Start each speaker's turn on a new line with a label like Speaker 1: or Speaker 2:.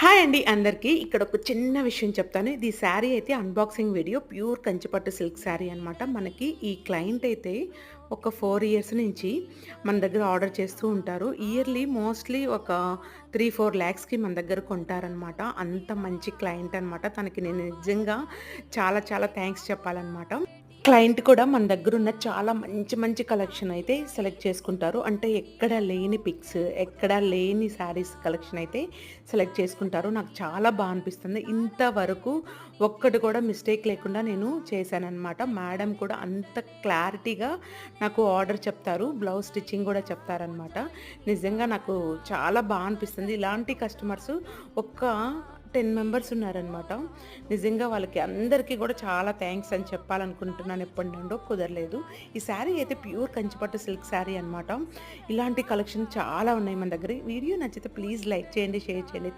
Speaker 1: Hi అండి అందరికీ. ఇక్కడ ఒక చిన్న విషయం చెప్తాను. ఇది శారీ అయితే అన్బాక్సింగ్ వీడియో. ప్యూర్ కంచిపట్టు సిల్క్ శారీ అనమాట. మనకి ఈ క్లయింట్ అయితే ఒక 4 ఇయర్స్ నుంచి మన దగ్గర ఆర్డర్ చేస్తూ ఉంటారు. ఇయర్లీ మోస్ట్‌లీ ఒక 3, 4 లాక్స్‌కి మన దగ్గర కొంటారనమాట. అంత మంచి క్లయింట్ అనమాట. తనకి నేను నిజంగా చాలా చాలా థాంక్స్ చెప్పాలనమాట. క్లయింట్ కూడా మన దగ్గరున్న చాలా మంచి మంచి కలెక్షన్ అయితే సెలెక్ట్ చేసుకుంటారు. అంటే ఎక్కడ లేని పిక్స్, ఎక్కడ లేని శారీస్ కలెక్షన్ అయితే సెలెక్ట్ చేసుకుంటారు. నాకు చాలా అనిపిస్తుంది. ఇంతవరకు ఒక్కటి కూడా మిస్టేక్ లేకుండా నేను చేశాననమాట. మేడం కూడా అంత క్లారిటీగా నాకు ఆర్డర్ చెప్తారు. బ్లౌజ్ స్టిచ్చింగ్ కూడా చెప్తారనమాట. నిజంగా నాకు చాలా అనిపిస్తుంది. ఇలాంటి కస్టమర్స్ ఒక్క 10 మెంబర్స్ ఉన్నారనమాట. నిజంగా వాళ్ళకి అందరికీ కూడా చాలా థ్యాంక్స్ అని చెప్పాలనుకుంటున్నాను. ఎప్పటి నుండో కుదరలేదు. ఈ శారీ అయితే ప్యూర్ కంచిపట్టు సిల్క్ శారీ అనమాట. ఇలాంటి కలెక్షన్ చాలా ఉన్నాయి మన దగ్గర. వీడియో నచ్చితే ప్లీజ్ లైక్ చేయండి, షేర్ చేయండి.